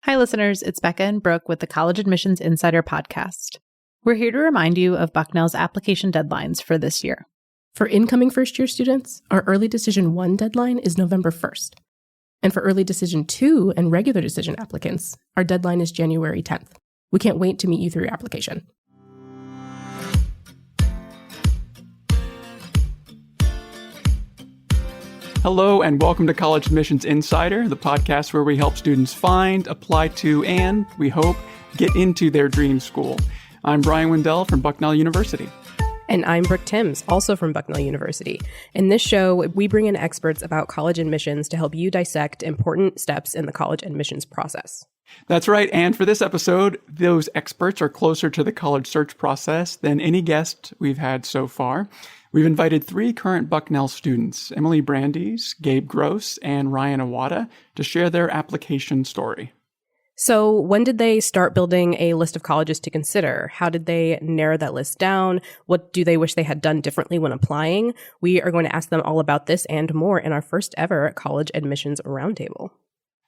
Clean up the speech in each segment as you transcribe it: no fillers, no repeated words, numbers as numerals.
Hi, listeners. It's Becca and Brooke with the College Admissions Insider podcast. We're here to remind you of Bucknell's application deadlines for this year. For incoming first-year students, our Early Decision 1 deadline is November 1st. And for Early Decision 2 and regular decision applicants, our deadline is January 10th. We can't wait to meet you through your application. Hello and welcome to College Admissions Insider, the podcast where we help students find, apply to, and, we hope, get into their dream school. I'm Brian Wendell from Bucknell University. And I'm Brooke Timms, also from Bucknell University. In this show, we bring in experts about college admissions to help you dissect important steps in the college admissions process. That's right, and for this episode, those experts are closer to the college search process than any guest we've had so far. We've invited three current Bucknell students, Emily Brandeis, Gabe Gross, and Ryan Awada, to share their application story. So when did they start building a list of colleges to consider? How did they narrow that list down? What do they wish they had done differently when applying? We are going to ask them all about this and more in our first ever College Admissions Roundtable.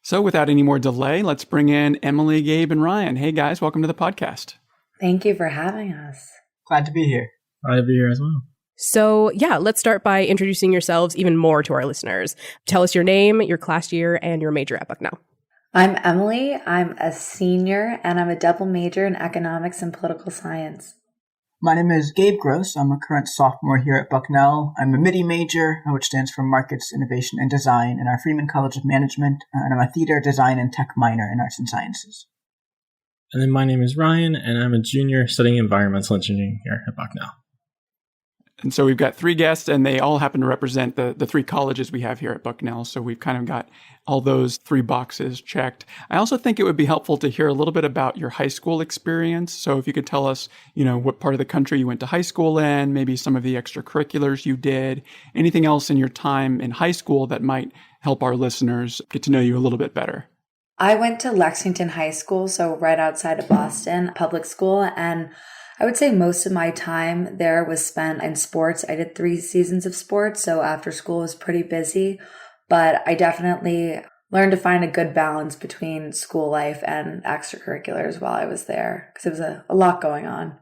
So without any more delay, let's bring in Emily, Gabe, and Ryan. Hey guys, welcome to the podcast. Thank you for having us. Glad to be here. Glad to be here as well. So yeah, let's start by introducing yourselves even more to our listeners. Tell us your name, your class year, and your major at Bucknell. I'm Emily. I'm a senior, and I'm a double major in economics and political science. My name is Gabe Gross. I'm a current sophomore here at Bucknell. I'm a MIDI major, which stands for Markets, Innovation, and Design in our Freeman College of Management, and I'm a theater, design, and tech minor in Arts and Sciences. And then my name is Ryan, and I'm a junior studying environmental engineering here at Bucknell. And so we've got three guests, and they all happen to represent the three colleges we have here at Bucknell. So we've kind of got all those three boxes checked. I also think it would be helpful to hear a little bit about your high school experience. So if you could tell us, what part of the country you went to high school in, maybe some of the extracurriculars you did, anything else in your time in high school that might help our listeners get to know you a little bit better. I went to Lexington High School, so right outside of Boston, public school, and I would say most of my time there was spent in sports. I did 3 seasons of sports, so after school was pretty busy, but I definitely learned to find a good balance between school life and extracurriculars while I was there, because it was a lot going on.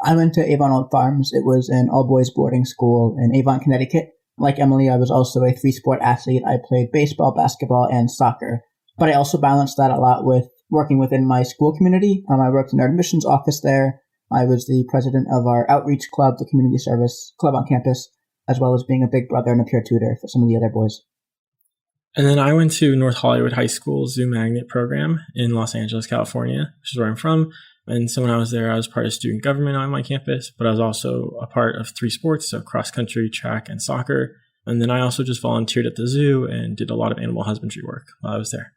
I went to Avon Old Farms. It was an all-boys boarding school in Avon, Connecticut. Like Emily, I was also a 3-sport athlete. I played baseball, basketball, and soccer, but I also balanced that a lot with working within my school community. I worked in our admissions office there. I was the president of our outreach club, the community service club on campus, as well as being a big brother and a peer tutor for some of the other boys. And then I went to North Hollywood High School's Zoo Magnet program in Los Angeles, California, which is where I'm from. And so when I was there, I was part of student government on my campus, but I was also a part of 3 sports, so cross country, track, and soccer. And then I also just volunteered at the zoo and did a lot of animal husbandry work while I was there.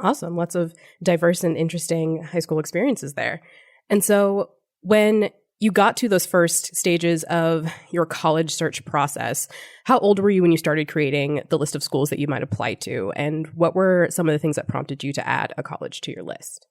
Awesome. Lots of diverse and interesting high school experiences there. And so when you got to those first stages of your college search process, how old were you when you started creating the list of schools that you might apply to? And what were some of the things that prompted you to add a college to your list?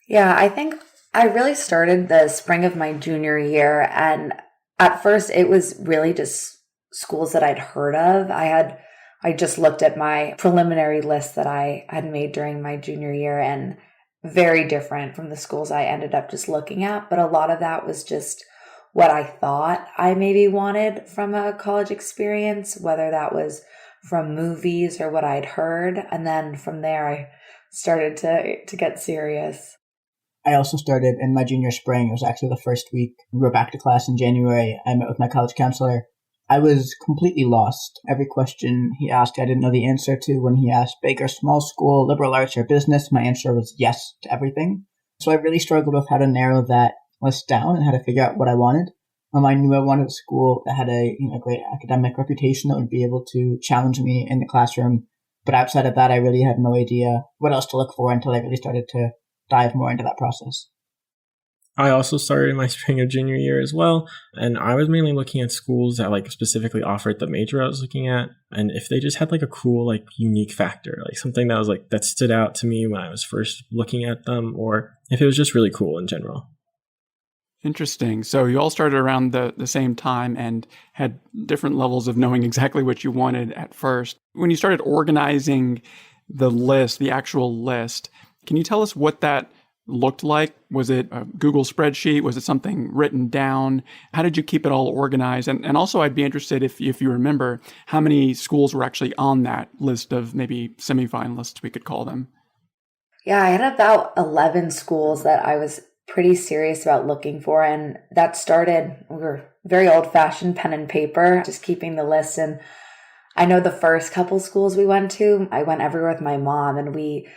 Yeah, I think I really started the spring of my junior year. And at first it was really just schools that I'd heard of. I just looked at my preliminary list that I had made during my junior year, and very different from the schools I ended up just looking at. But a lot of that was just what I thought I maybe wanted from a college experience, whether that was from movies or what I'd heard. And then from there, I started to get serious. I also started in my junior spring. It was actually the first week. We were back to class in January. I met with my college counselor. I was completely lost. Every question he asked, I didn't know the answer to. When he asked big or small school, liberal arts or business, my answer was yes to everything. So I really struggled with how to narrow that list down and how to figure out what I wanted. I knew I wanted a school that had a great academic reputation that would be able to challenge me in the classroom. But outside of that, I really had no idea what else to look for until I really started to dive more into that process. I also started in my spring of junior year as well, and I was mainly looking at schools that specifically offered the major I was looking at, and if they just had a cool unique factor, something that was that stood out to me when I was first looking at them, or if it was just really cool in general. Interesting. So you all started around the same time and had different levels of knowing exactly what you wanted at first. When you started organizing the list, the actual list, Can you tell us what that looked like? Was it a Google spreadsheet? Was it something written down? How did you keep it all organized? And also, I'd be interested if you remember how many schools were actually on that list of maybe semifinalists, we could call them. Yeah, I had about 11 schools that I was pretty serious about looking for. And that started, we were very old fashioned, pen and paper, just keeping the list. And I know the first couple schools we went to, I went everywhere with my mom, and we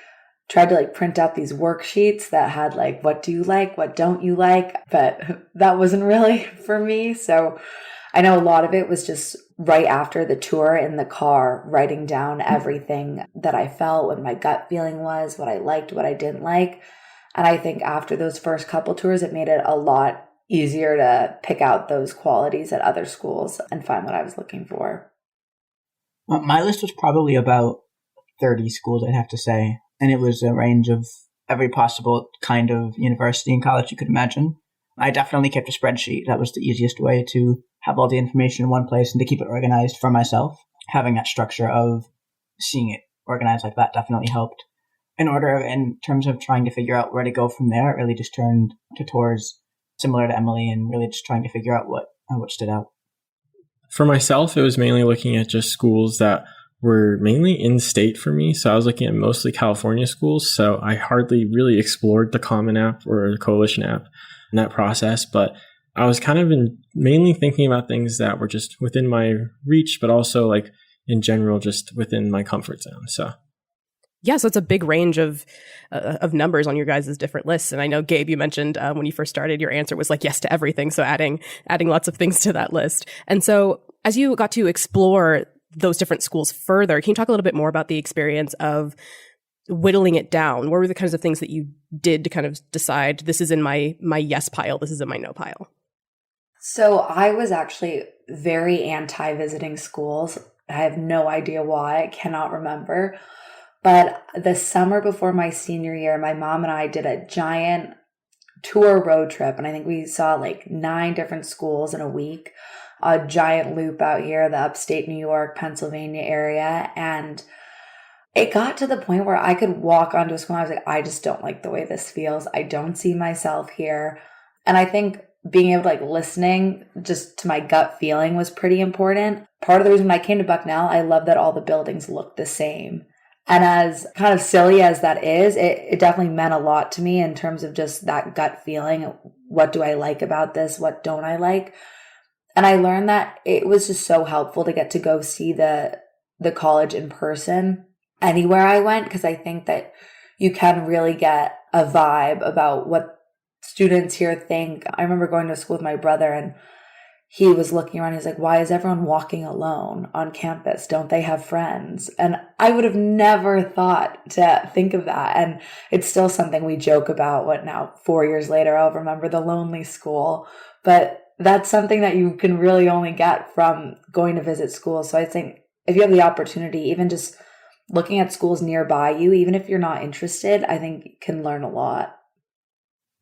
tried to print out these worksheets that had what do you like, what don't you like, but that wasn't really for me. So I know a lot of it was just right after the tour in the car, writing down everything that I felt, what my gut feeling was, what I liked, what I didn't like. And I think after those first couple tours, it made it a lot easier to pick out those qualities at other schools and find what I was looking for. My list was probably about 30 schools, I'd have to say. And it was a range of every possible kind of university and college you could imagine. I definitely kept a spreadsheet. That was the easiest way to have all the information in one place and to keep it organized for myself. Having that structure of seeing it organized like that definitely helped. In terms of trying to figure out where to go from there, it really just turned to tours similar to Emily and really just trying to figure out what stood out. For myself, it was mainly looking at just schools that were mainly in-state for me. So I was looking at mostly California schools. So I hardly really explored the Common App or the Coalition app in that process. But I was kind of mainly thinking about things that were just within my reach, but also in general, just within my comfort zone. So yeah, so it's a big range of numbers on your guys' different lists. And I know, Gabe, you mentioned when you first started, your answer was yes to everything. So adding lots of things to that list. And so as you got to explore those different schools further, can you talk a little bit more about the experience of whittling it down? What were the kinds of things that you did to kind of decide this is in my yes pile, this is in my no pile? So I was actually very anti-visiting schools. I have no idea why. I cannot remember. But the summer before my senior year, my mom and I did a giant tour road trip. And I think we saw 9 different schools in a week, a giant loop out here, the upstate New York, Pennsylvania area. And it got to the point where I could walk onto a school and I was like, I just don't like the way this feels. I don't see myself here. And I think being able to listening just to my gut feeling was pretty important. Part of the reason when I came to Bucknell, I love that all the buildings look the same. And as kind of silly as that is, it definitely meant a lot to me in terms of just that gut feeling. What do I like about this? What don't I like? And I learned that it was just so helpful to get to go see the college in person anywhere I went, because I think that you can really get a vibe about what students here think. I remember going to school with my brother and he was looking around. He's like, why is everyone walking alone on campus? Don't they have friends? And I would have never thought to think of that. And it's still something we joke about. What now, 4 years later, I'll remember the lonely school. But that's something that you can really only get from going to visit schools. So I think if you have the opportunity, even just looking at schools nearby you, even if you're not interested, I think you can learn a lot.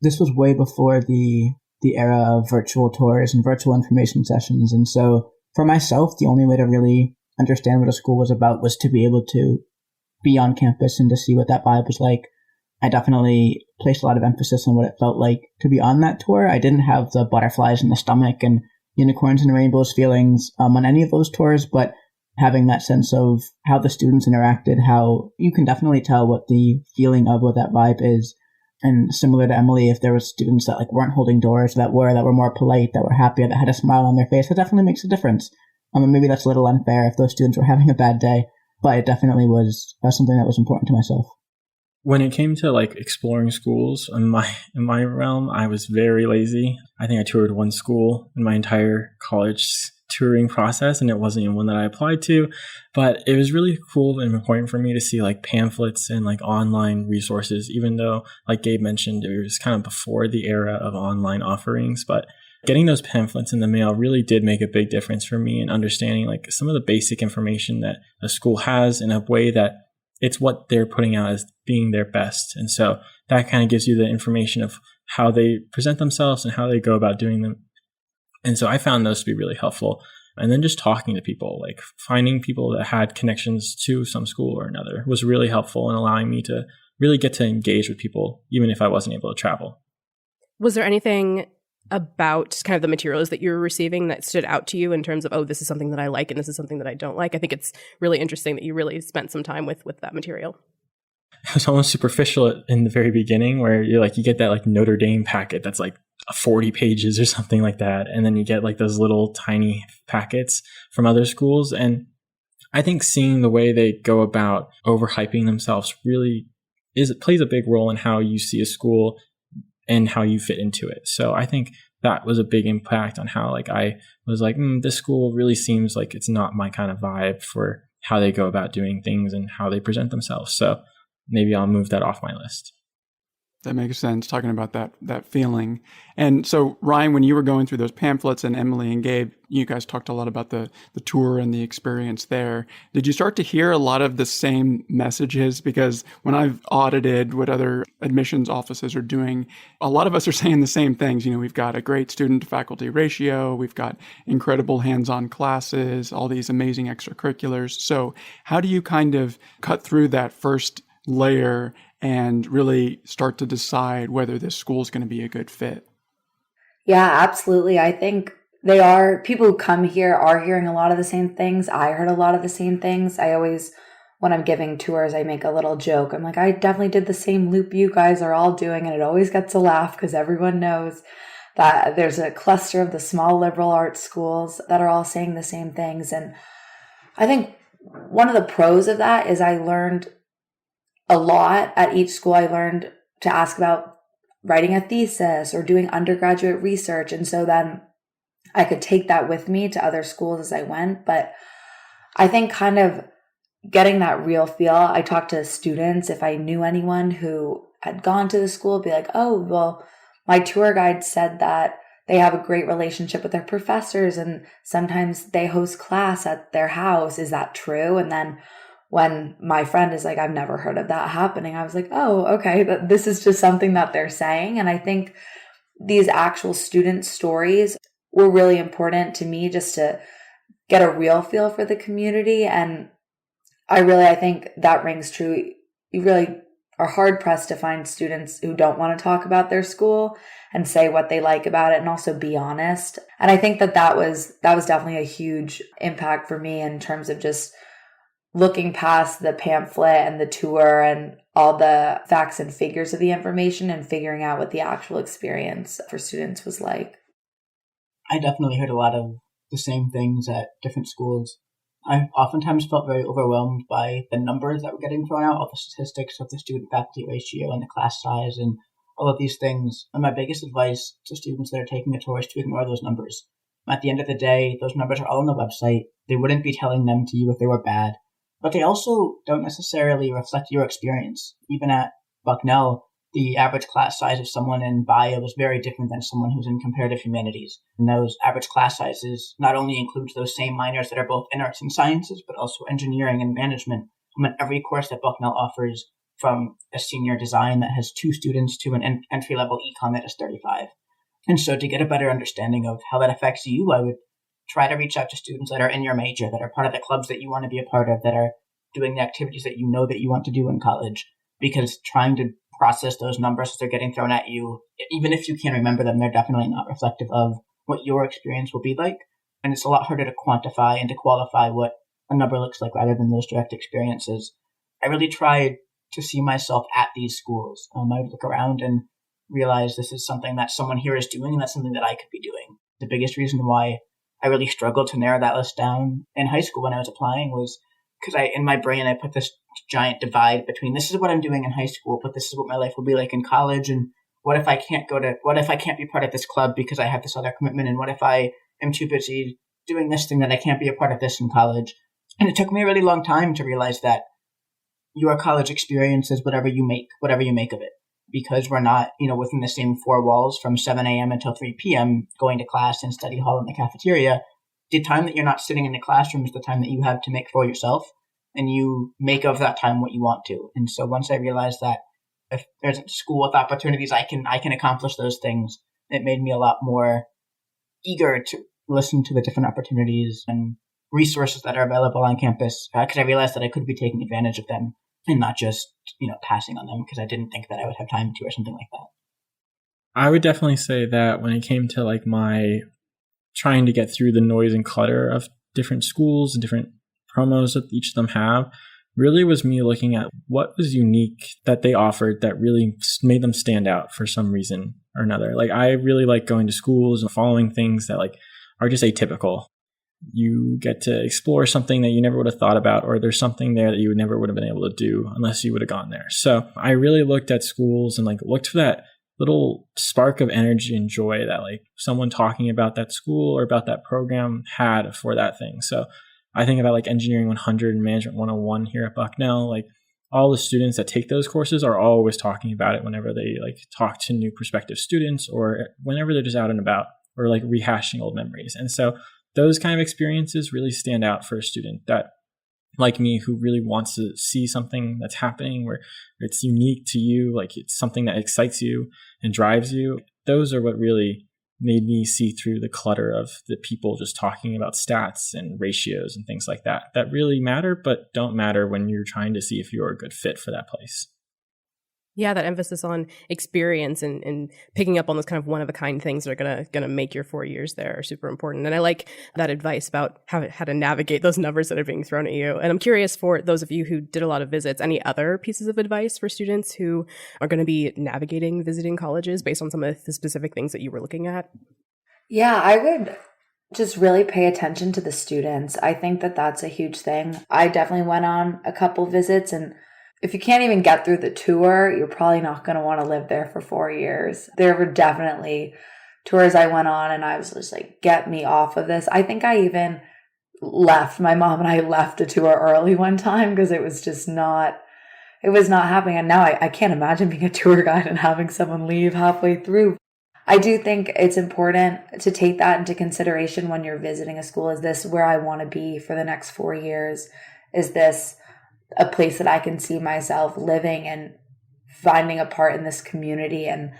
This was way before the era of virtual tours and virtual information sessions. And so for myself, the only way to really understand what a school was about was to be able to be on campus and to see what that vibe was like. I definitely placed a lot of emphasis on what it felt like to be on that tour. I didn't have the butterflies in the stomach and unicorns and rainbows feelings on any of those tours, but having that sense of how the students interacted, how you can definitely tell what the feeling of what that vibe is. And similar to Emily, if there were students that weren't holding doors, that were more polite, that were happier, that had a smile on their face, that definitely makes a difference. And maybe that's a little unfair if those students were having a bad day, but it definitely was something that was important to myself. When it came to exploring schools in my realm, I was very lazy. I think I toured one school in my entire college touring process, and it wasn't even one that I applied to, but it was really cool and important for me to see pamphlets and online resources, even though, like Gabe mentioned, it was kind of before the era of online offerings. But getting those pamphlets in the mail really did make a big difference for me in understanding some of the basic information that a school has in a way that it's what they're putting out as being their best. And so that kind of gives you the information of how they present themselves and how they go about doing them. And so I found those to be really helpful. And then just talking to people, finding people that had connections to some school or another was really helpful in allowing me to really get to engage with people, even if I wasn't able to travel. Was there anything about kind of the materials that you were receiving that stood out to you in terms of, oh, this is something that I like and this is something that I don't like? I think it's really interesting that you really spent some time with that material. It was almost superficial in the very beginning, where you get that like Notre Dame packet that's like 40 pages or something like that. And then you get like those little tiny packets from other schools. And I think seeing the way they go about overhyping themselves really plays a big role in how you see a school and how you fit into it. So I think that was a big impact on how like I was like, this school really seems like it's not my kind of vibe for how they go about doing things and how they present themselves. So maybe I'll move that off my list. That makes sense, talking about that feeling. And so, Ryan, when you were going through those pamphlets, and Emily and Gabe, you guys talked a lot about the tour and the experience there. Did you start to hear a lot of the same messages? Because when I've audited what other admissions offices are doing, a lot of us are saying the same things. We've got a great student-to-faculty ratio. We've got incredible hands-on classes, all these amazing extracurriculars. So how do you kind of cut through that first layer and really start to decide whether this school is going to be a good fit? Yeah, absolutely. I think people who come here are hearing a lot of the same things. I heard a lot of the same things. I always, when I'm giving tours, I make a little joke. I'm like, I definitely did the same loop you guys are all doing. And it always gets a laugh because everyone knows that there's a cluster of the small liberal arts schools that are all saying the same things. And I think one of the pros of that is I learned a lot at each school. I learned to ask about writing a thesis or doing undergraduate research. And so then I could take that with me to other schools as I went. But I think kind of getting that real feel, I talked to students, if I knew anyone who had gone to the school, be like, oh, well, my tour guide said that they have a great relationship with their professors and sometimes they host class at their house. Is that true? And then when my friend is like, I've never heard of that happening, I was like, oh, okay, this is just something that they're saying. And I think these actual student stories were really important to me just to get a real feel for the community. And I think that rings true. You really are hard pressed to find students who don't want to talk about their school and say what they like about it and also be honest. And I think that was definitely a huge impact for me in terms of just looking past the pamphlet and the tour and all the facts and figures of the information and figuring out what the actual experience for students was like. I definitely heard a lot of the same things at different schools. I oftentimes felt very overwhelmed by the numbers that were getting thrown out, all the statistics of the student-faculty ratio and the class size and all of these things. And my biggest advice to students that are taking a tour is to ignore those numbers. At the end of the day, those numbers are all on the website. They wouldn't be telling them to you if they were bad. But they also don't necessarily reflect your experience. Even at Bucknell, the average class size of someone in bio is very different than someone who's in comparative humanities. And those average class sizes not only include those same minors that are both in arts and sciences, but also engineering and management. Every course that Bucknell offers, from a senior design that has 2 students to an entry-level econ that is 35. And so to get a better understanding of how that affects you, I would try to reach out to students that are in your major, that are part of the clubs that you want to be a part of, that are doing the activities that you know that you want to do in college. Because trying to process those numbers as they're getting thrown at you, even if you can't remember them, they're definitely not reflective of what your experience will be like. And it's a lot harder to quantify and to qualify what a number looks like rather than those direct experiences. I really tried to see myself at these schools. I would look around and realize this is something that someone here is doing, and that's something that I could be doing. The biggest reason why I really struggled to narrow that list down in high school when I was applying was because in my brain, I put this giant divide between this is what I'm doing in high school, but this is what my life will be like in college. And what if I can't be part of this club because I have this other commitment? And what if I am too busy doing this thing that I can't be a part of this in college? And it took me a really long time to realize that your college experience is whatever you make of it. Because we're not, within the same 4 walls from 7 a.m. until 3 p.m. going to class and study hall in the cafeteria. The time that you're not sitting in the classroom is the time that you have to make for yourself, and you make of that time what you want to. And so once I realized that if there's a school with opportunities, I can accomplish those things, it made me a lot more eager to listen to the different opportunities and resources that are available on campus, because I realized that I could be taking advantage of them. and not just, passing on them because I didn't think that I would have time to or something like that. I would definitely say that when it came to like my trying to get through the noise and clutter of different schools and different promos that each of them have, really was me looking at what was unique that they offered that really made them stand out for some reason or another. Like I really like going to schools and following things that like are just atypical. You get to explore something that you never would have thought about, or there's something there that you never would have been able to do unless you would have gone there. So I really looked at schools and like looked for that little spark of energy and joy that like someone talking about that school or about that program had for that thing. So I think about like Engineering 100 and Management 101 here at Bucknell. Like all the students that take those courses are always talking about it whenever they like talk to new prospective students or whenever they're just out and about or like rehashing old memories. And so those kind of experiences really stand out for a student that, like me, who really wants to see something that's happening where it's unique to you, like it's something that excites you and drives you. Those are what really made me see through the clutter of the people just talking about stats and ratios and things like that really matter, but don't matter when you're trying to see if you're a good fit for that place. Yeah, that emphasis on experience and picking up on those kind of one-of-a-kind things that are gonna make your 4 years there are super important. And I like that advice about how to navigate those numbers that are being thrown at you. And I'm curious, for those of you who did a lot of visits, any other pieces of advice for students who are going to be navigating visiting colleges based on some of the specific things that you were looking at? Yeah, I would just really pay attention to the students. I think that that's a huge thing. I definitely went on a couple visits, and if you can't even get through the tour, you're probably not going to want to live there for 4 years. There were definitely tours I went on and I was just like, get me off of this. I think I even left. My mom and I left a tour early one time because it was not happening. And now I can't imagine being a tour guide and having someone leave halfway through. I do think it's important to take that into consideration when you're visiting a school. Is this where I want to be for the next 4 years? Is this a place that I can see myself living and finding a part in this community? And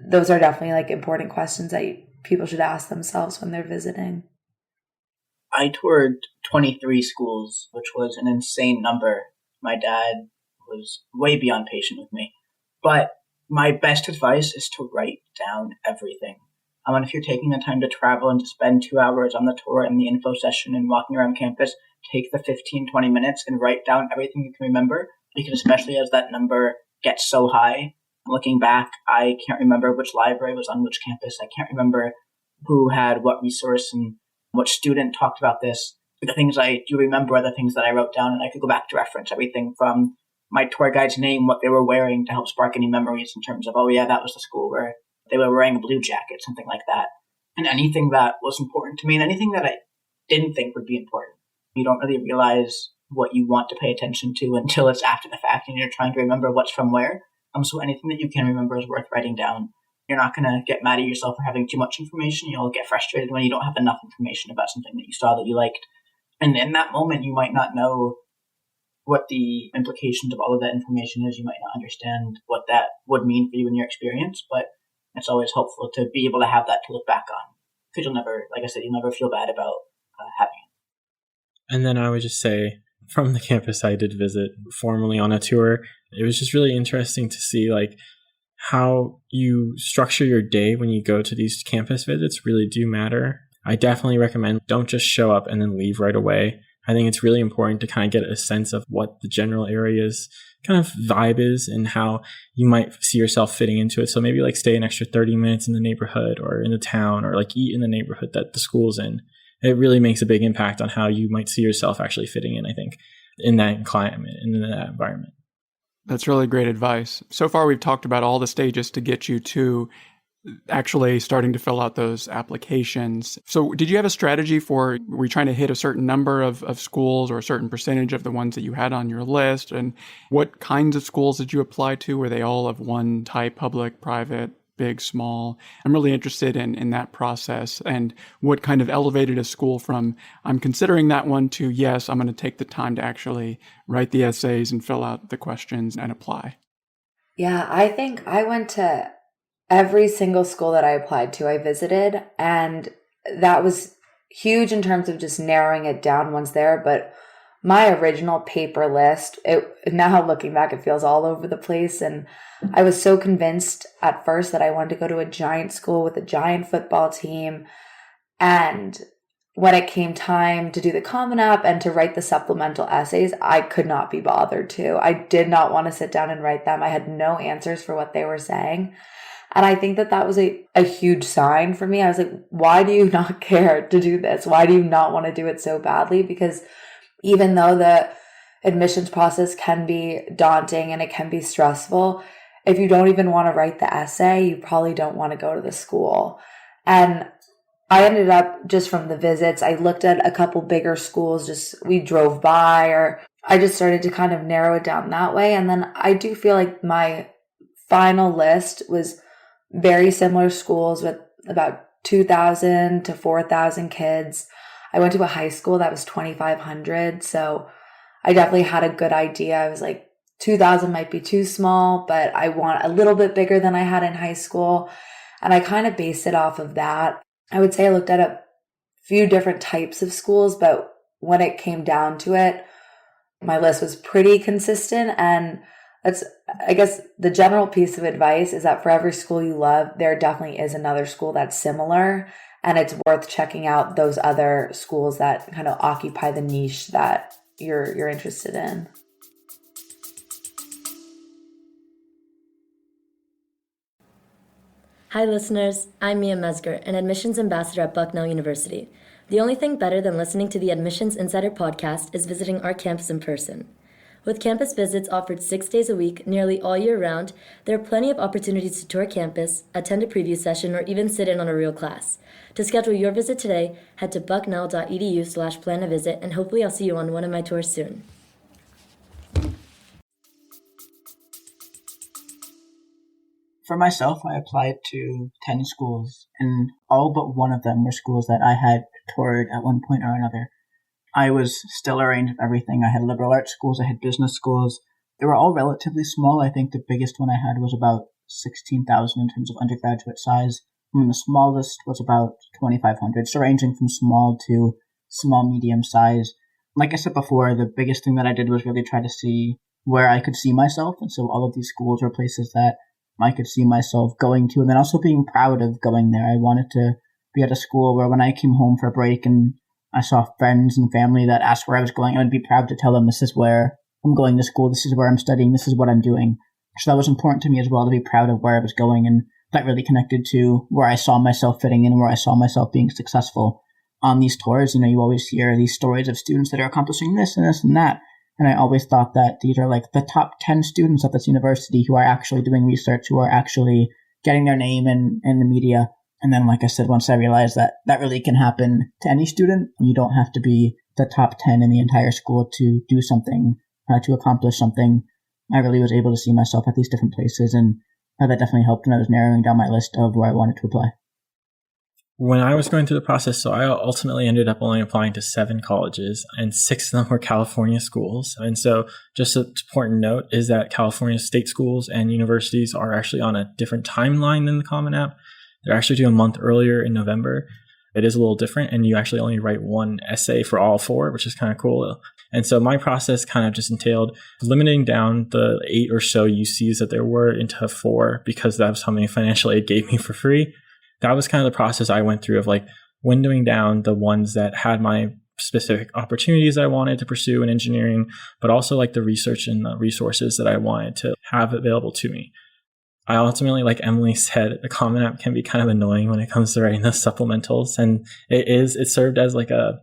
those are definitely like important questions that people should ask themselves when they're visiting. I toured 23 schools, which was an insane number. My dad was way beyond patient with me. But my best advice is to write down everything. And if you're taking the time to travel and to spend 2 hours on the tour and the info session and walking around campus, take the 15, 20 minutes and write down everything you can remember, because especially as that number gets so high, looking back, I can't remember which library was on which campus. I can't remember who had what resource and what student talked about this. The things I do remember are the things that I wrote down, and I could go back to reference everything from my tour guide's name, what they were wearing, to help spark any memories in terms of, oh yeah, that was the school where they were wearing a blue jacket, something like that. And anything that was important to me and anything that I didn't think would be important. You don't really realize what you want to pay attention to until it's after the fact and you're trying to remember what's from where. So anything that you can remember is worth writing down. You're not going to get mad at yourself for having too much information. You'll get frustrated when you don't have enough information about something that you saw that you liked. And in that moment, you might not know what the implications of all of that information is. You might not understand what that would mean for you in your experience, but it's always helpful to be able to have that to look back on. Because you'll never, like I said, you'll never feel bad about having it. And then I would just say, from the campus I did visit formally on a tour, it was just really interesting to see like how you structure your day when you go to these campus visits really do matter. I definitely recommend don't just show up and then leave right away. I think it's really important to kind of get a sense of what the general area's kind of vibe is and how you might see yourself fitting into it. So maybe like stay an extra 30 minutes in the neighborhood or in the town, or like eat in the neighborhood that the school's in. It really makes a big impact on how you might see yourself actually fitting in, I think, in that climate and in that environment. That's really great advice. So far, we've talked about all the stages to get you to actually starting to fill out those applications. So did you have a strategy for, were you trying to hit a certain number of schools or a certain percentage of the ones that you had on your list? And what kinds of schools did you apply to? Were they all of one type, public, private, big, small? I'm really interested in that process and what kind of elevated a school from, I'm considering that one, to, yes, I'm going to take the time to actually write the essays and fill out the questions and apply. Yeah, I think I went to every single school that I applied to, I visited, and that was huge in terms of just narrowing it down once there. But my original paper list, now looking back, it feels all over the place. And I was so convinced at first that I wanted to go to a giant school with a giant football team. And when it came time to do the Common App and to write the supplemental essays, I could not be bothered to. I did not want to sit down and write them. I had no answers for what they were saying. And I think that was a huge sign for me. I was like, why do you not care to do this? Why do you not want to do it so badly? Because even though the admissions process can be daunting and it can be stressful, if you don't even want to write the essay, you probably don't want to go to the school. And I ended up, just from the visits, I looked at a couple bigger schools, we drove by, or I just started to kind of narrow it down that way. And then I do feel like my final list was very similar schools with about 2,000 to 4,000 kids. I went to a high school that was 2,500. So I definitely had a good idea. I was like, 2,000 might be too small, but I want a little bit bigger than I had in high school. And I kind of based it off of that. I would say I looked at a few different types of schools, but when it came down to it, my list was pretty consistent. And that's, I guess, the general piece of advice is that for every school you love, there definitely is another school that's similar. And it's worth checking out those other schools that kind of occupy the niche that you're interested in. Hi listeners, I'm Mia Mesger, an admissions ambassador at Bucknell University. The only thing better than listening to the Admissions Insider podcast is visiting our campus in person. With campus visits offered 6 days a week, nearly all year round, there are plenty of opportunities to tour campus, attend a preview session, or even sit in on a real class. To schedule your visit today, head to bucknell.edu/plan-a-visit, and hopefully I'll see you on one of my tours soon. For myself, I applied to 10 schools, and all but one of them were schools that I had toured at one point or another. I was still arranged with everything. I had liberal arts schools, I had business schools. They were all relatively small. I think the biggest one I had was about 16,000 in terms of undergraduate size. And the smallest was about 2,500, so ranging from small to small, medium size. Like I said before, the biggest thing that I did was really try to see where I could see myself. And so all of these schools were places that I could see myself going to, and then also being proud of going there. I wanted to be at a school where when I came home for break and I saw friends and family that asked where I was going, I would be proud to tell them, this is where I'm going to school, this is where I'm studying, this is what I'm doing. So that was important to me as well, to be proud of where I was going, and that really connected to where I saw myself fitting in, where I saw myself being successful. On these tours, you always hear these stories of students that are accomplishing this and this and that. And I always thought that these are like the top 10 students at this university who are actually doing research, who are actually getting their name in the media. And then, like I said, once I realized that that really can happen to any student, you don't have to be the top 10 in the entire school to do something, to accomplish something. I really was able to see myself at these different places, and that definitely helped when I was narrowing down my list of where I wanted to apply. When I was going through the process, so I ultimately ended up only applying to 7 colleges, and 6 of them were California schools. And so just an important note is that California state schools and universities are actually on a different timeline than the Common App. They're actually due a month earlier in November. It is a little different, and you actually only write one essay for all 4, which is kind of cool. And so my process kind of just entailed limiting down the 8 or so UCs that there were into 4, because that was how many financial aid gave me for free. That was kind of the process I went through of like windowing down the ones that had my specific opportunities I wanted to pursue in engineering, but also like the research and the resources that I wanted to have available to me. I ultimately, like Emily said, the Common App can be kind of annoying when it comes to writing those supplementals. And it served as like a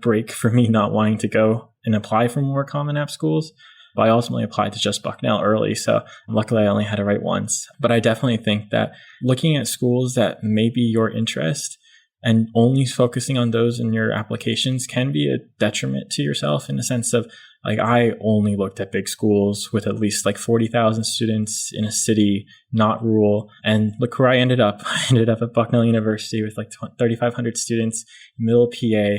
break for me not wanting to go and apply for more Common App schools. But I ultimately applied to just Bucknell early, so luckily I only had to write once. But I definitely think that looking at schools that may be your interest and only focusing on those in your applications can be a detriment to yourself, in the sense of, like, I only looked at big schools with at least like 40,000 students in a city, not rural. And look where I ended up. I ended up at Bucknell University with like 3,500 students, middle PA.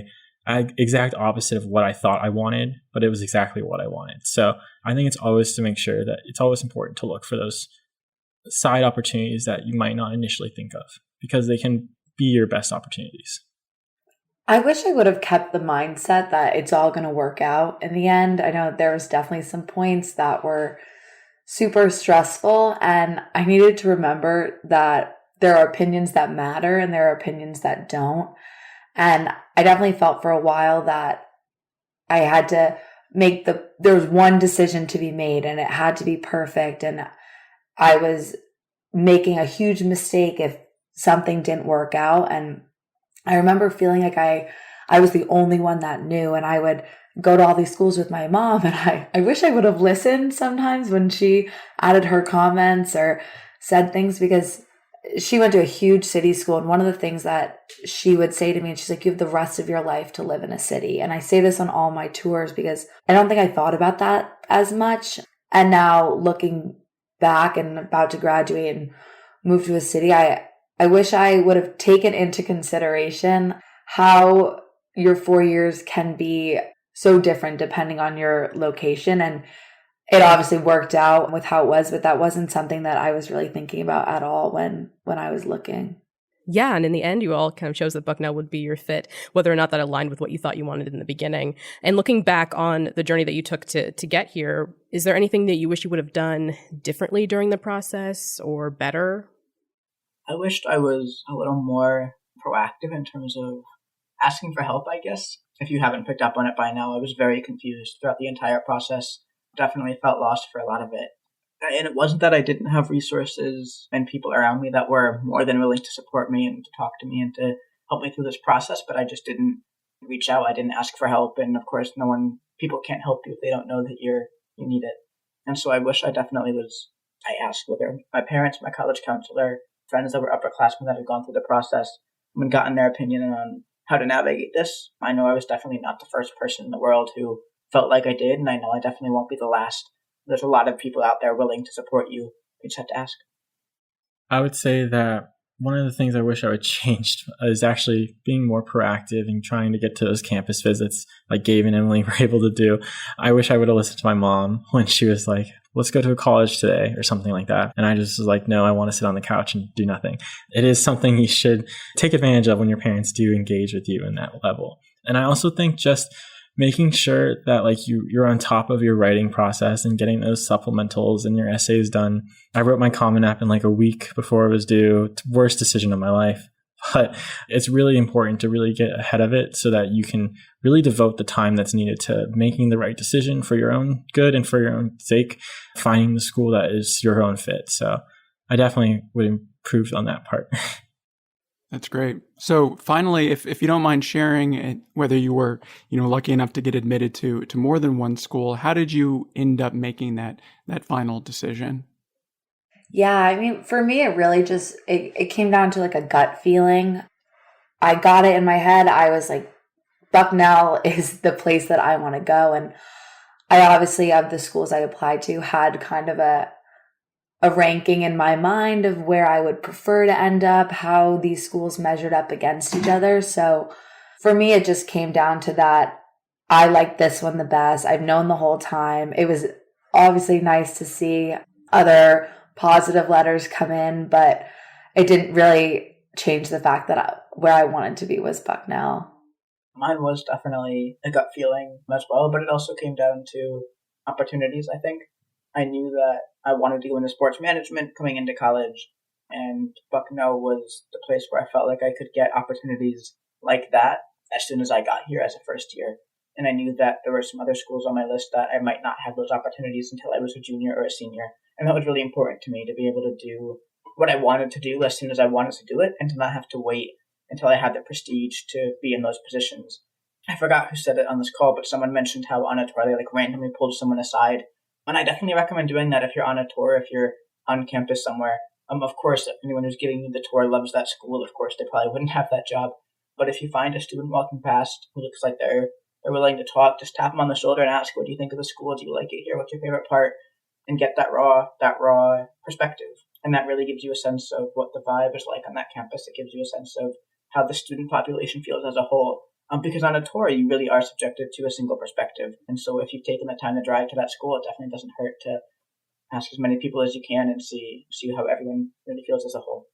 Exact opposite of what I thought I wanted, but it was exactly what I wanted. So I think it's always to make sure that it's always important to look for those side opportunities that you might not initially think of, because they can be your best opportunities. I wish I would have kept the mindset that it's all going to work out in the end. I know there was definitely some points that were super stressful, and I needed to remember that there are opinions that matter and there are opinions that don't. And I definitely felt for a while that I had to there was one decision to be made and it had to be perfect. And I was making a huge mistake if something didn't work out. And I remember feeling like I was the only one that knew, and I would go to all these schools with my mom, and I wish I would have listened sometimes when she added her comments or said things, because she went to a huge city school. And one of the things that she would say to me, and she's like, you have the rest of your life to live in a city. And I say this on all my tours because I don't think I thought about that as much. And now looking back and about to graduate and move to a city, I wish I would have taken into consideration how your 4 years can be so different depending on your location. And it obviously worked out with how it was, but that wasn't something that I was really thinking about at all when I was looking. Yeah, and in the end, you all kind of chose that Bucknell would be your fit, whether or not that aligned with what you thought you wanted in the beginning. And looking back on the journey that you took to get here, is there anything that you wish you would have done differently during the process or better? I wished I was a little more proactive in terms of asking for help, I guess. If you haven't picked up on it by now, I was very confused throughout the entire process. Definitely felt lost for a lot of it. And it wasn't that I didn't have resources and people around me that were more than willing to support me and to talk to me and to help me through this process, but I just didn't reach out. I didn't ask for help. And of course, people can't help you if they don't know that you need it. And so I wish I asked whether my parents, my college counselor, friends that were upperclassmen that had gone through the process and gotten their opinion on how to navigate this. I know I was definitely not the first person in the world who felt like I did, and I know I definitely won't be the last. There's a lot of people out there willing to support you. You just have to ask. I would say that one of the things I wish I would change is actually being more proactive and trying to get to those campus visits like Gabe and Emily were able to do. I wish I would have listened to my mom when she was like, let's go to a college today or something like that. And I just was like, no, I want to sit on the couch and do nothing. It is something you should take advantage of when your parents do engage with you in that level. And I also think just making sure that like you're on top of your writing process and getting those supplementals and your essays done. I wrote my Common App in like a week before it was due. Worst decision of my life. But it's really important to really get ahead of it so that you can really devote the time that's needed to making the right decision for your own good and for your own sake, finding the school that is your own fit. So I definitely would improve on that part. That's great. So finally, if you don't mind sharing whether you were, lucky enough to get admitted to more than one school, how did you end up making that final decision? Yeah, I mean, for me, it really just, it came down to like a gut feeling. I got it in my head. I was like, Bucknell is the place that I want to go. And I obviously, of the schools I applied to, had kind of a ranking in my mind of where I would prefer to end up, how these schools measured up against each other. So for me, it just came down to that. I like this one the best. I've known the whole time. It was obviously nice to see other positive letters come in, but it didn't really change the fact that where I wanted to be was Bucknell. Mine was definitely a gut feeling as well, but it also came down to opportunities, I think. I knew that I wanted to go into sports management coming into college, and Bucknell was the place where I felt like I could get opportunities like that as soon as I got here as a first year. And I knew that there were some other schools on my list that I might not have those opportunities until I was a junior or a senior. And that was really important to me, to be able to do what I wanted to do as soon as I wanted to do it and to not have to wait until I had the prestige to be in those positions. I forgot who said it on this call, but someone mentioned how on a tour they randomly pulled someone aside. And I definitely recommend doing that if you're on a tour, if you're on campus somewhere. Of course, if anyone who's giving you the tour loves that school, of course, they probably wouldn't have that job. But if you find a student walking past who looks like they're willing to talk, just tap them on the shoulder and ask, what do you think of the school? Do you like it here? What's your favorite part? And get that raw perspective. And that really gives you a sense of what the vibe is like on that campus. It gives you a sense of how the student population feels as a whole. Because on a tour, you really are subjected to a single perspective. And so if you've taken the time to drive to that school, it definitely doesn't hurt to ask as many people as you can and see how everyone really feels as a whole.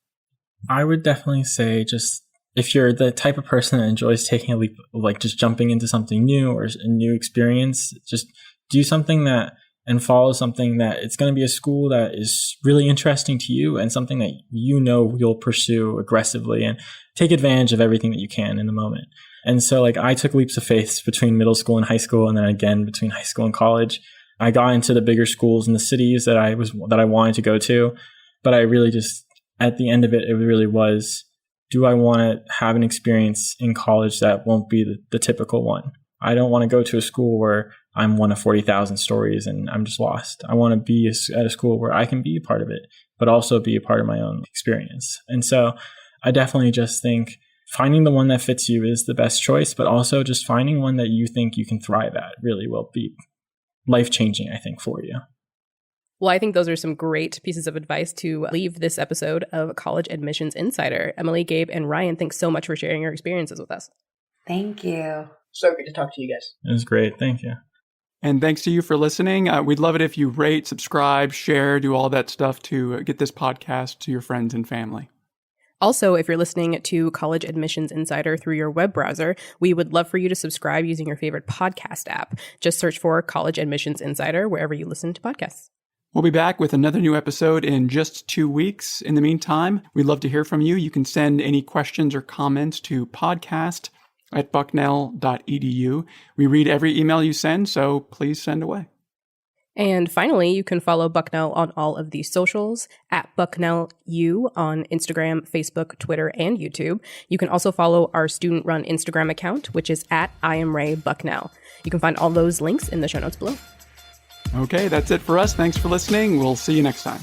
I would definitely say just if you're the type of person that enjoys taking a leap, like just jumping into something new or a new experience, just do something that and follow something that it's going to be a school that is really interesting to you and something that you know you'll pursue aggressively and take advantage of everything that you can in the moment. And so like I took leaps of faith between middle school and high school, and then again between high school and college. I got into the bigger schools in the cities that I wanted to go to, but I really just, at the end of it, it really was, do I want to have an experience in college that won't be the typical one? I don't want to go to a school where I'm one of 40,000 stories and I'm just lost. I want to be at a school where I can be a part of it, but also be a part of my own experience. And so I definitely just think finding the one that fits you is the best choice, but also just finding one that you think you can thrive at really will be life-changing, I think, for you. Well, I think those are some great pieces of advice to leave this episode of College Admissions Insider. Emily, Gabe, and Ryan, thanks so much for sharing your experiences with us. Thank you. So good to talk to you guys. It was great. Thank you. And thanks to you for listening. We'd love it if you rate, subscribe, share, do all that stuff to get this podcast to your friends and family. Also, if you're listening to College Admissions Insider through your web browser, we would love for you to subscribe using your favorite podcast app. Just search for College Admissions Insider wherever you listen to podcasts. We'll be back with another new episode in just 2 weeks. In the meantime, we'd love to hear from you. You can send any questions or comments to podcast@bucknell.edu. We read every email you send, so please send away. And finally, you can follow Bucknell on all of the socials at BucknellU on Instagram, Facebook, Twitter, and YouTube. You can also follow our student-run Instagram account, which is at IamRayBucknell. You can find all those links in the show notes below. Okay, that's it for us. Thanks for listening. We'll see you next time.